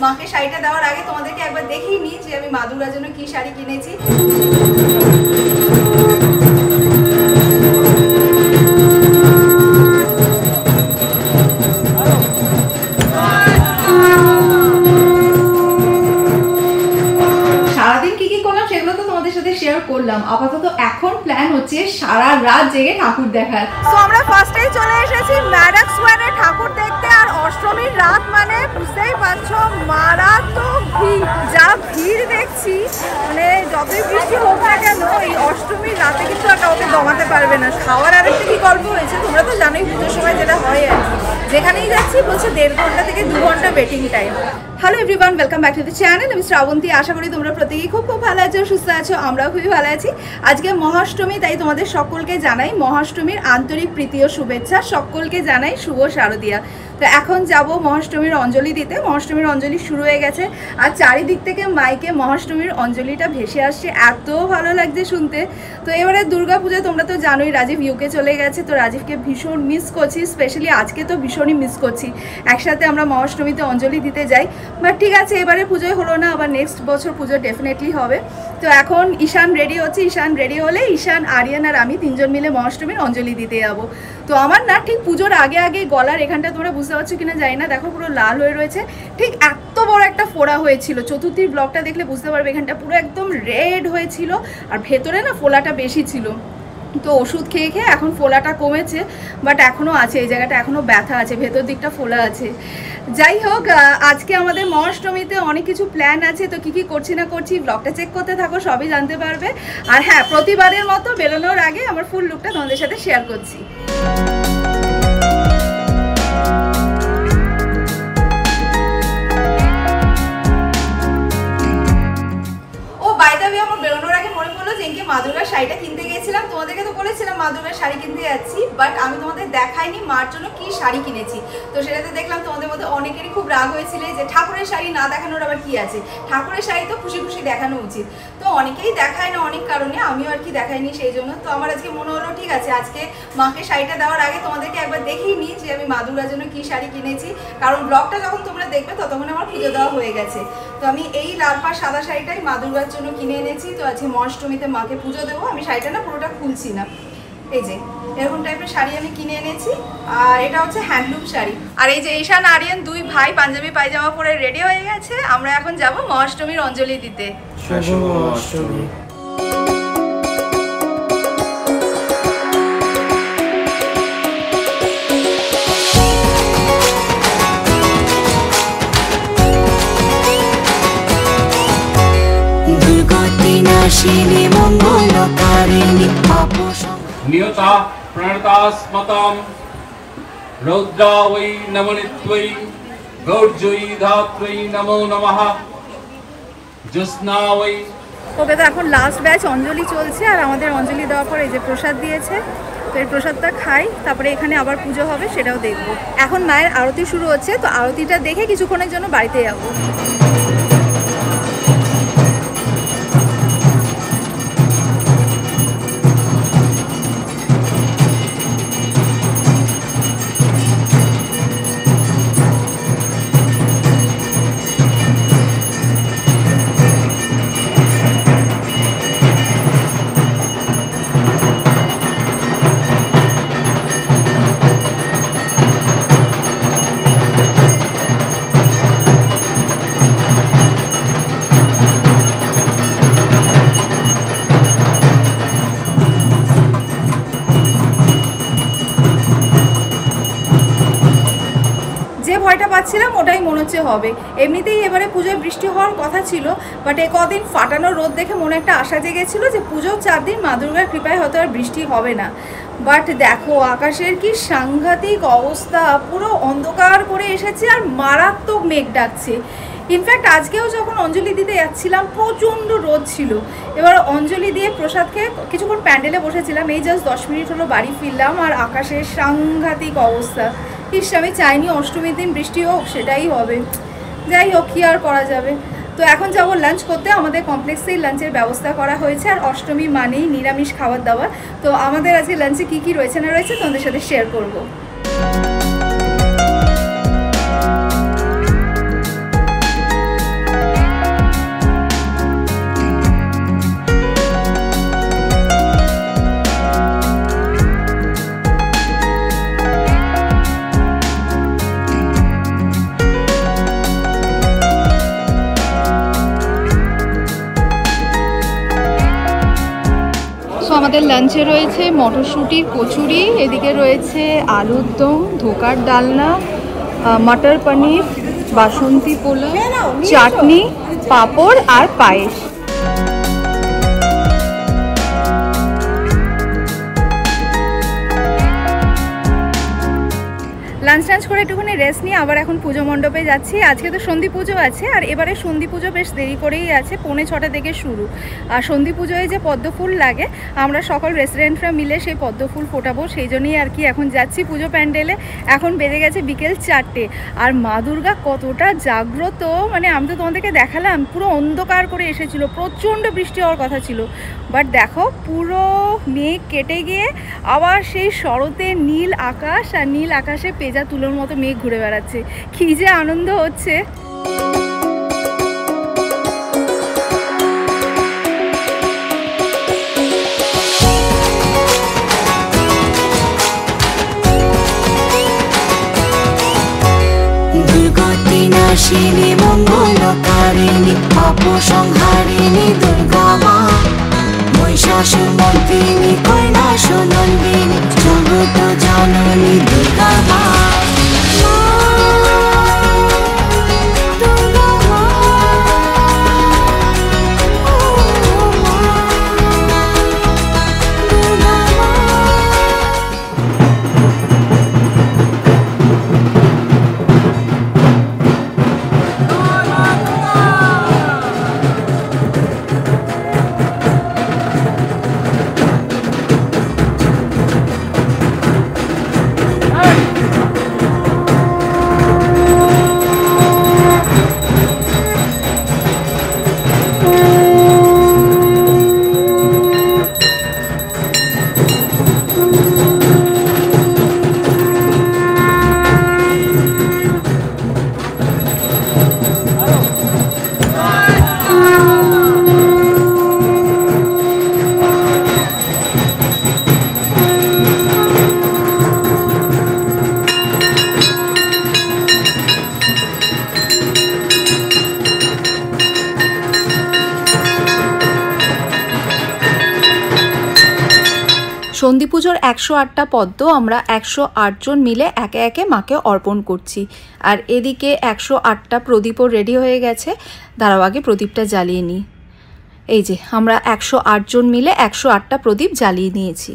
মাকে শাড়িটা দেওয়ার আগে তোমাদেরকে একবার দেখিয়ে নিই যে আমি মা দুর্গার জন্য কি শাড়ি কিনেছি। সারাদিন কি কি করলাম সেগুলো তো তোমাদের সাথে শেয়ার করলাম। আপাতত এখন প্ল্যান হচ্ছে সারা রাত জেগে ঠাকুর দেখার। তো আমরা ফার্স্টেই চলে এসেছি ম্যাডাক্স স্কয়ারে ঠাকুর দেখতে। আর অষ্টমীর রাত মানে বুঝতেই পারছো মারাত্মক ভিড়। যা ভিড় দেখছি মানে যতই বৃষ্টি হোক না কেন এই অষ্টমীর রাতে কিন্তু আর কাউকে দমাতে পারবে না। খাওয়ার আরেকটা কি গল্প হয়েছে তোমরা তো জানোই পুজোর সময় যেটা হয় আর কি, যেখানেই যাচ্ছি বলছে 1.5 ঘন্টা থেকে 2 ঘন্টা waiting time. Hello everyone, welcome back to the channel. আমি শ্রাবন্তী। আশা করি তোমরা প্রত্যেকেই খুব ভালো আছো, সুস্থ আছো। আমরাও খুবই ভালো আছি। আজকে মহাষ্টমী, তাই তোমাদের সকলকে জানাই মহাষ্টমীর আন্তরিক প্রীতি ও শুভেচ্ছা। সকলকে জানাই শুভ শারদিয়া। তো এখন যাব মহাষ্টমীর অঞ্জলি দিতে। মহাষ্টমীর অঞ্জলি শুরু হয়ে গেছে আর চারিদিক থেকে মাইকে মহাষ্টমীর অঞ্জলিটা ভেসে আসছে, এত ভালো লাগছে শুনতে। তো এবারে দুর্গাপূজা তোমরা তো জানোই রাজীব ইউকে চলে গেছে, তো রাজীবকে ভীষণ মিস করছি। স্পেশালি আজকে তো ভীষণই মিস করছি। একসাথে আমরা মহাষ্টমীতে অঞ্জলি দিতে যাই, বাট ঠিক আছে এবারে পুজোয় হলো না, আবার নেক্সট বছর পুজো ডেফিনেটলি হবে। তো এখন ঈশান রেডি হচ্ছে। ঈশান রেডি হলে ঈশান, আরিয়ান আর আমি 3 জন মিলে মহাষ্টমীর অঞ্জলি দিতে যাবো। তো আমার না ঠিক পুজোর আগে গলার এখানটা তোমরা বুঝতে পারছো কিনা জানি না, দেখো পুরো লাল হয়ে রয়েছে। ঠিক এত বড় একটা ফোড়া হয়েছিল, চতুর্থীর ব্লগটা দেখলে বুঝতে পারবে এখানটা পুরো একদম রেড হয়েছিল আর ভেতরে না ফোলাটা বেশি ছিল। তো ওষুধ খেয়ে খেয়ে এখন ফোলাটা কমেছে, বাট এখনও আছে, এই জায়গাটা এখনও ব্যথা আছে, ভেতর দিকটা ফোলা আছে। যাই হোক, আজকে আমাদের মহাষ্টমীতে অনেক কিছু প্ল্যান আছে। তো কী কী করছি না করছি ব্লগটা চেক করতে থাকো, সবই জানতে পারবে। আর হ্যাঁ, প্রতিবারের মতো বেরোনোর আগে আমার ফুল লুকটা তোমাদের সাথে শেয়ার করছি। আমার বেরোনোর আগে মনে পড়লো যে মা দুর্গার শাড়িটা কিনতে গিয়েছিলাম। তোমাদেরকে তো বলেছিলাম মা দুর্গার শাড়ি কিনতে যাচ্ছি, বাট আমি তোমাদের দেখাইনি মার জন্য কি শাড়ি কিনেছি। তো সেটাতে দেখলাম তোমাদের মধ্যে অনেকেরই খুব রাগ হয়েছিল যে ঠাকুরের শাড়ি না দেখানোর আবার কি আছে, ঠাকুরের শাড়ি তো খুশি খুশি দেখানো উচিত। তো অনেকেই দেখায় না অনেক কারণে, আমিও আর কি দেখাইনি সেই জন্য। তো আমার আজকে মনে হলো ঠিক আছে আজকে মাকে শাড়িটা দেওয়ার আগে তোমাদেরকে একবার দেখিয়ে নিই যে আমি মা দুর্গার জন্য কি শাড়ি কিনেছি, কারণ ব্লগটা যখন তোমরা দেখবে ততক্ষণ আমার পুজো দেওয়া হয়ে গেছে। তো আমি এই লাল পাড় সাদা শাড়িটাই মা দুর্গার জন্য কিনে এনেছি। তো আজকে মহাষ্টমীতে মাকে পুজো দেবো। আমি শাড়িটা না পুরোটা খুলছি না, এই যে এরকম টাইপের শাড়ি আমি কিনে এনেছি। আর এটা হচ্ছে হ্যান্ডলুম শাড়ি। আর এই যে ঈশান আরিয়ান 2 ভাই পাঞ্জাবি পায়জামা পরে রেডি হয়ে গেছে। আমরা এখন যাব মহাষ্টমীর অঞ্জলি দিতে। শুভ অষ্টমী। नियता प्रणतास्मतां रौद्रा वै नमनित्वै गौर्जयी धात्वै नमो नमः ज्योत्स्ना वै। ওকে, তো এখন লাস্ট ব্যাচ অঞ্জলি চলছে আর আমাদের অঞ্জলি দেওয়ার পর এই যে প্রসাদ দিয়েছে, তো এই প্রসাদটা খাই, তারপরে এখানে আবার পুজো হবে সেটাও দেখবো। এখন মায়ের আরতি শুরু হচ্ছে, তো আরতিটা দেখে কিছুক্ষণের জন্য বাড়িতে যাবো। ভয়টা পাচ্ছিলাম ওটাই মনে হচ্ছে হবে। এমনিতেই এবারে পুজোয় বৃষ্টি হওয়ার কথা ছিল, বাট এই কদিন ফাটানো রোদ দেখে মনে একটা আশা জেগেছিল যে পুজোর 4 দিন মা দুর্গার কৃপায় হয়তো আর বৃষ্টি হবে না। বাট দেখো আকাশের কি সাংঘাতিক অবস্থা, পুরো অন্ধকার করে এসেছে আর মারাত্মক মেঘ ডাকছে। ইনফ্যাক্ট আজকেও যখন অঞ্জলি দিতে যাচ্ছিলাম প্রচণ্ড রোদ ছিল। এবার অঞ্জলি দিয়ে প্রসাদ খেয়ে কিছুক্ষণ প্যান্ডেলে বসেছিলাম, এই জাস্ট 10 মিনিট হলো বাড়ি ফিরলাম আর আকাশের সাংঘাতিক অবস্থা। ইস, আমি চাইনি অষ্টমীর দিন বৃষ্টি হোক, সেটাই হবে। যাই হোক, কী আর করা যাবে। তো এখন যাবো লাঞ্চ করতে। আমাদের কমপ্লেক্সেই লাঞ্চের ব্যবস্থা করা হয়েছে আর অষ্টমী মানেই নিরামিষ খাবার দাবার। তো আমাদের আজকে লাঞ্চে কী কী রয়েছে না রয়েছে তোমাদের সাথে শেয়ার করবো। আমাদের লাঞ্চে রয়েছে মটরশুঁটি, কচুরি, এদিকে রয়েছে আলুর দম, ধোকার ডালনা, মটর পনির, বাসন্তী পোলাও, চাটনি, পাঁপড় আর পায়েস। লাঞ্চ করে একটুখানি রেস্ট নিয়ে আবার এখন পুজো মণ্ডপে যাচ্ছি। আজকে তো সন্ধি পুজো আছে, আর এবারে সন্ধি পুজো বেশ দেরি করেই আছে, 6:45 থেকে শুরু। আর সন্ধি পুজোয় যে পদ্ম ফুল লাগে, আমরা সকল রেস্টুরেন্টরা মিলে সেই পদ্ম ফুল ফোটাবো, সেই জন্যই আর কি এখন যাচ্ছি পুজো প্যান্ডেলে। এখন বেজে গেছে বিকেল 4টে, আর মা দুর্গা কতটা জাগ্রত, মানে আমি তো তোমাদেরকে দেখালাম, পুরো অন্ধকার করে এসেছিলো, প্রচণ্ড বৃষ্টি হওয়ার কথা ছিল, বাট দেখো পুরো মেঘ কেটে গিয়ে আবার সেই শরতে নীল আকাশ, আর নীল আকাশে পেজা তুলোর মতো মেঘ ঘুরে বেড়াচ্ছে। কি যে আনন্দ হচ্ছে। দুর্গতি নাশিনী মঙ্গলকারিণী পাপ সংহারিণী দুর্গা মা, মহিষাসুর মর্দিনী কৈলাসনন্দিনী জগত জননী দুর্গা মা। সন্ধি পুজোর 108টা পদ্ম আমরা 108 জন মিলে একে একে মাকে অর্পণ করছি। আর এদিকে 108টা প্রদীপও রেডি হয়ে গেছে, দাঁড়াও আগে প্রদীপটা জ্বালিয়ে নিই। এই যে আমরা 108 জন মিলে 108টা প্রদীপ জ্বালিয়ে নিয়েছি।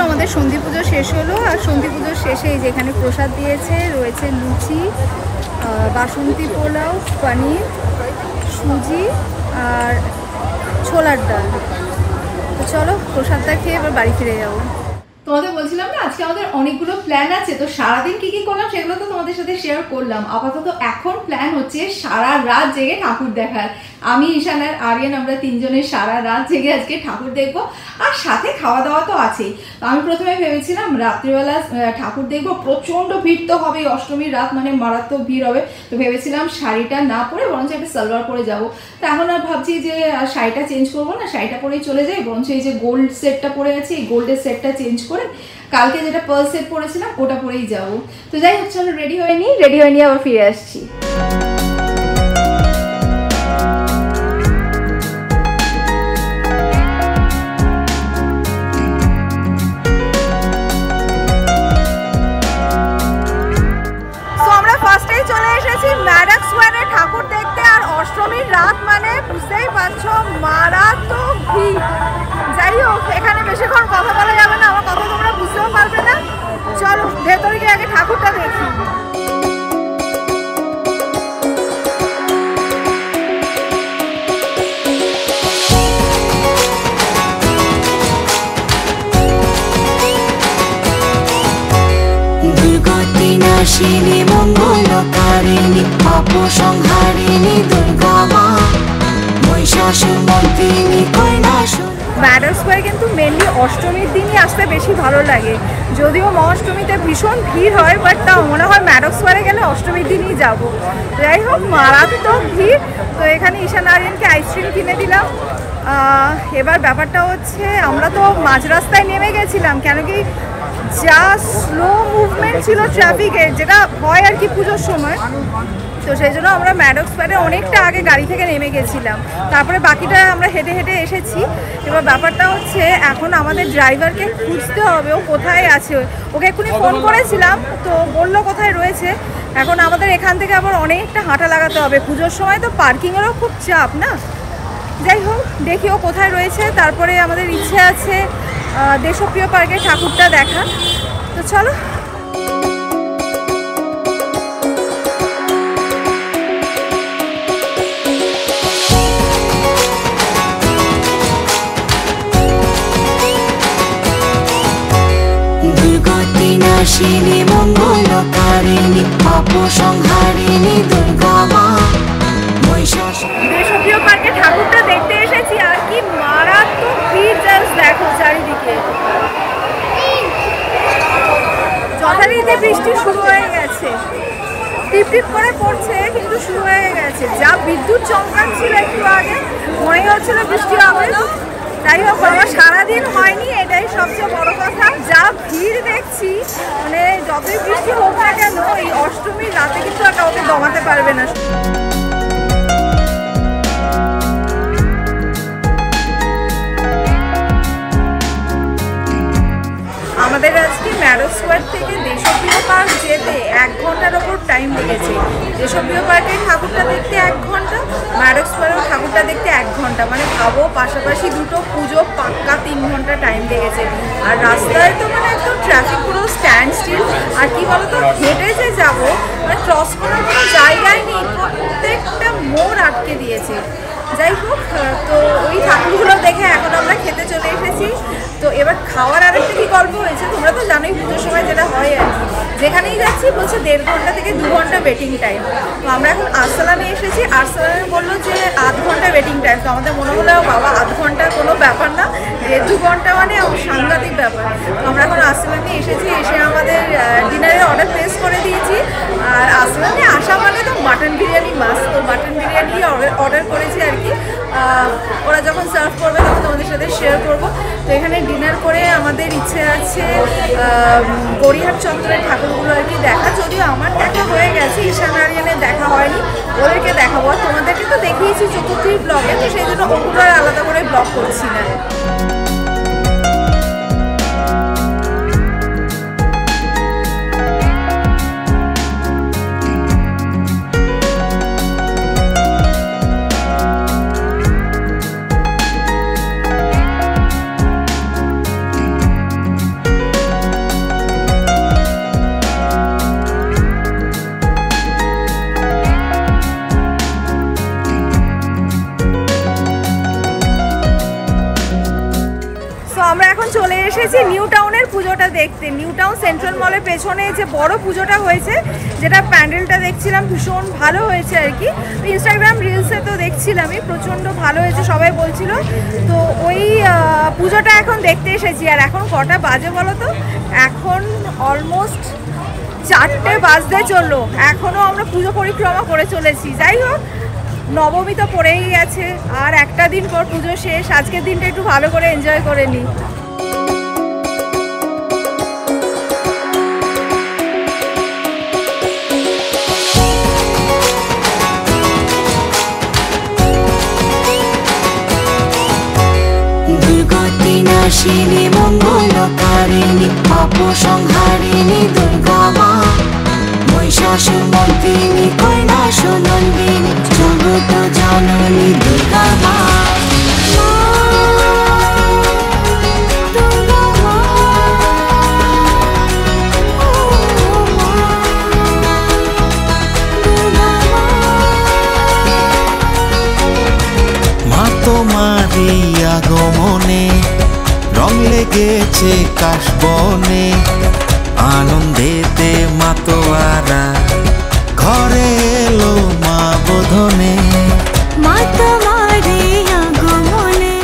আমাদের সন্ধি পুজো শেষ হলো, আর সন্ধি পুজোর শেষে যেখানে প্রসাদ দিয়েছে রয়েছে লুচি, বাসন্তী পোলাও, পনির, সুজি আর ছোলার ডাল। তো চলো প্রসাদটা খেয়ে এবার বাড়ি ফিরে যাবো। তোমাদের বলছিলাম না আজকে আমাদের অনেকগুলো প্ল্যান আছে, তো সারাদিন কি কি করলাম সেগুলো তো তোমাদের সাথে শেয়ার করলাম। আপাতত এখন প্ল্যান হচ্ছে সারা রাত জেগে ঠাকুর দেখার। আমি, ঈশান আর আরিয়ান আমরা তিনজনের সারা রাত জেগে আজকে ঠাকুর দেখবো, আর সাথে খাওয়া দাওয়া তো আছেই। তো আমি প্রথমে ভেবেছিলাম রাত্রিবেলা ঠাকুর দেখবো, প্রচণ্ড ভিড় তো হবে, অষ্টমীর রাত মানে মারাত্মক ভিড় হবে, তো ভেবেছিলাম শাড়িটা না পরে বরঞ্চ একটা সালোয়ার পরে যাবো। তো এখন আর ভাবছি যে শাড়িটা চেঞ্জ করবো না, শাড়িটা পরেই চলে যাই, বরঞ্চ এই যে গোল্ড সেটটা পরে আছে এই গোল্ডের সেটটা চেঞ্জ করে কালকে যেটা পার্ল সেট পরেছিলাম ওটা পরেই যাবো। তো যাই হোক চলো রেডি হয়ে নিই আবার ফিরে আসছি। চলে এসেছি ম্যাডাক স্কোয়ারে ঠাকুর দেখতে, আর অষ্টমীর রাত মানে বুঝতেই পারছো মারাত্মক ভিড়। যাই হোক এখানে বেশিক্ষণ কথা বলা যাবে না, আমার কথা তোমরা বুঝতেও পারবে না। চলো ভেতরে গিয়ে আগে ঠাকুরটা দেখি। বিনাশিনী মঙ্গলকারিণী পাপ সংহারিণী দুর্গা মা মহিষাসুর মর্দিনী কৈলাসুর। ম্যাডাম স্কোয়ার কিন্তু মেনলি অষ্টমীর দিনই আসতে বেশি ভালো লাগে, যদিও মহাষ্টমীতে ভীষণ ভিড় হয়, বাট তাও মনে হয় ম্যাডাম স্কোয়ারে গেলে অষ্টমীর দিনই যাব। যাই হোক, মারাত্মক ভিড়। তো এখানে ঈশান আরিয়ানকে আইসক্রিম কিনে দিলাম। এবার ব্যাপারটা হচ্ছে, আমরা তো মাঝ রাস্তায় নেমে গেছিলাম, কেন কি যা স্লো মুভমেন্ট ছিল ট্রাফিকের, যেটা হয় আর কি পুজোর সময়। তো সেই জন্য আমরা ম্যাডাম স্কোয়ারে অনেকটা আগে গাড়ি থেকে নেমে গেছিলাম, তারপরে বাকিটা আমরা হেঁটে হেঁটে এসেছি। এবার ব্যাপারটা হচ্ছে, এখন আমাদের ড্রাইভারকে খুঁজতে হবে ও কোথায় আছে। ওকে এক্ষুনি ফোন করেছিলাম, তো বললো কোথায় রয়েছে। এখন আমাদের এখান থেকে আবার অনেকটা হাঁটা লাগাতে হবে, পুজোর সময় তো পার্কিংয়েরও খুব চাপ না। যাই হোক, দেখি ও কোথায় রয়েছে। তারপরে আমাদের ইচ্ছে আছে দেশপ্রিয় পার্কের ঠাকুরটা দেখা। তো চলো। বিনাশিনী মঙ্গলকারিণী পাপ সংহারিণী দুর্গা মা মহিষাসুর। দেশপ্রিয় পার্কে ঠাকুরটা দেখতে এসেছি, আর কি মারাত্মক ভিড়, জাস্ট দেখো চারিদিকে। যথারীতি বৃষ্টি শুরু হয়ে গেছে, টিপ টিপ করে পড়ছে, কিন্তু শুরু হয়ে গেছে। যা বিদ্যুৎ চমকাচ্ছিল একটু আগে, মনে হচ্ছিল বৃষ্টি হবে। যাই হোক বাবা, সারাদিন হয়নি, এটাই সবচেয়ে বড় কথা। যা ভিড় দেখছি, মানে যতই বৃষ্টি হোক না কেন, এই অষ্টমীর রাতে কিন্তু আর কাউকে দমাতে পারবে না। আমাদের আজকে ম্যাডাম স্কোয়ার থেকে দেশপ্রিয় পার্ক যেতে 1 ঘন্টার ওপর টাইম লেগেছে। দেশপ্রিয় পার্কের ঠাকুরটা দেখতে 1 ঘন্টা, ম্যাডাম স্কোয়ারের ঠাকুরটা দেখতে 1 ঘন্টা। মানে ভাবো, পাশাপাশি দুটো পুজো, পাক্কা 3 ঘন্টা টাইম লেগেছে। আর রাস্তায় তো মানে একদম ট্রাফিক পুরো স্ট্যান্ড স্টিল। আর কি বলতো, হেঁটে যে যাবো, মানে ক্রস করার কোনো জায়গায় নেই, প্রত্যেকটা মোড় আটকে দিয়েছে। যাই হোক, তো ওই ঠাকুরগুলো দেখে এখন আমরা খেতে চলে এসেছি। তো এবার খাওয়ার আরেকটা কি গল্প হয়েছে, তোমরা তো জানোই পুজোর সময় যেটা হয় আর কি, যেখানেই যাচ্ছি বলছে 1.5 ঘন্টা থেকে 2 ঘন্টা ওয়েটিং টাইম। তো আমরা এখন আরসালানে এসেছি, আরসালানে বললো যে 1/2 ঘন্টা ওয়েটিং টাইম। তো আমাদের মনে হলো বাবা 1/2 ঘন্টা কোনো ব্যাপার না, 1.5-2 ঘন্টা মানে সাংঘাতিক ব্যাপার। তো আমরা এখন আরসালানে এসেছি, এসে আমাদের ডিনারের অর্ডার প্লেস করে দিয়েছি। আর আরসালানে আসা মানে তো মাটন বিরিয়ানি মাস্ট, তো মাটন বিরিয়ানি অর্ডার করেছি আর কি। ওরা যখন সার্ভ করবে তখন তোমাদের সাথে শেয়ার করব। তো এখানে ডিনার করে আমাদের ইচ্ছে আছে গড়িয়াহাট চত্বরের ঠাকুরগুলো আর কি দেখা, যদিও আমার দেখা হয়ে গেছে, ঈশান আরিয়ানের দেখা হয়নি, ওদেরকে দেখাবো। আর তোমাদেরকে তো দেখিয়েছি চতুর্থীর ব্লগে, তো সেই জন্য ওগুলো আর আলাদা করে ব্লগ করছি না। আমরা এখন চলে এসেছি নিউ টাউনের পুজোটা দেখতে। নিউ টাউন সেন্ট্রাল মলের পেছনে যে বড় পুজোটা হয়েছে, যেটা প্যান্ডেলটা দেখছিলাম ভীষণ ভালো হয়েছে আর কি। ইনস্টাগ্রাম রিলসে তো দেখছিলামই, প্রচণ্ড ভালো হয়েছে সবাই বলছিল। তো ওই পুজোটা এখন দেখতে এসেছি। আর এখন কটা বাজে বলো তো? এখন অলমোস্ট 4টে বাজতে চললো, এখনও আমরা পুজো পরিক্রমা করে চলেছি। যাই হোক, নবমী তো পড়েই গেছে, আর একটা দিন পর পুজো শেষ। আজকের দিনটা একটু ভালো করে এনজয় করে নিই। বিনাশিনী মঙ্গলকারিণী পাপ সংহারিণী দুর্গা মা মহিষাসুর মর্দিনী কৈলাসুর নন্দিনী জগত জননী দুর্গা মা। তোমার আগমনে রং লেগেছে কাশবনে, আনন্দেতে মাতোয়ারা ঘরে এলো মা বোধনে মা তোমারে আগমনে।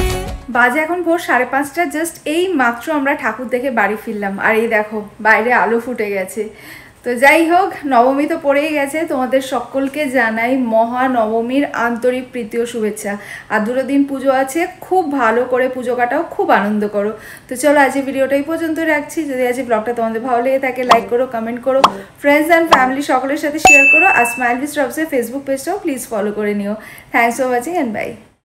বাজে এখন ভোর 5:30, জাস্ট এই মাত্র আমরা ঠাকুর দেখে বাড়ি ফিরলাম। আর এই দেখো বাইরে আলো ফুটে গেছে। তো যাই হোক, নবমী তো পড়েই গেছে, তোমাদের সকলকে জানাই মহানবমীর আন্তরিক প্রীতি ও শুভেচ্ছা। আর 2 দিন পুজো আছে, খুব ভালো করে পুজো কাটাও, খুব আনন্দ করো। তো চলো আজকে ভিডিওটা এই পর্যন্ত রাখছি। যদি আজকে ব্লগটা তোমাদের ভালো লেগে থাকে লাইক করো, কমেন্ট করো, ফ্রেন্ডস অ্যান্ড ফ্যামিলি সকলের সাথে শেয়ার করো। আর স্মাইল উইথ শ্রবসের ফেসবুক পেজটাও প্লিজ ফলো করে নিও। Thanks for watching and by.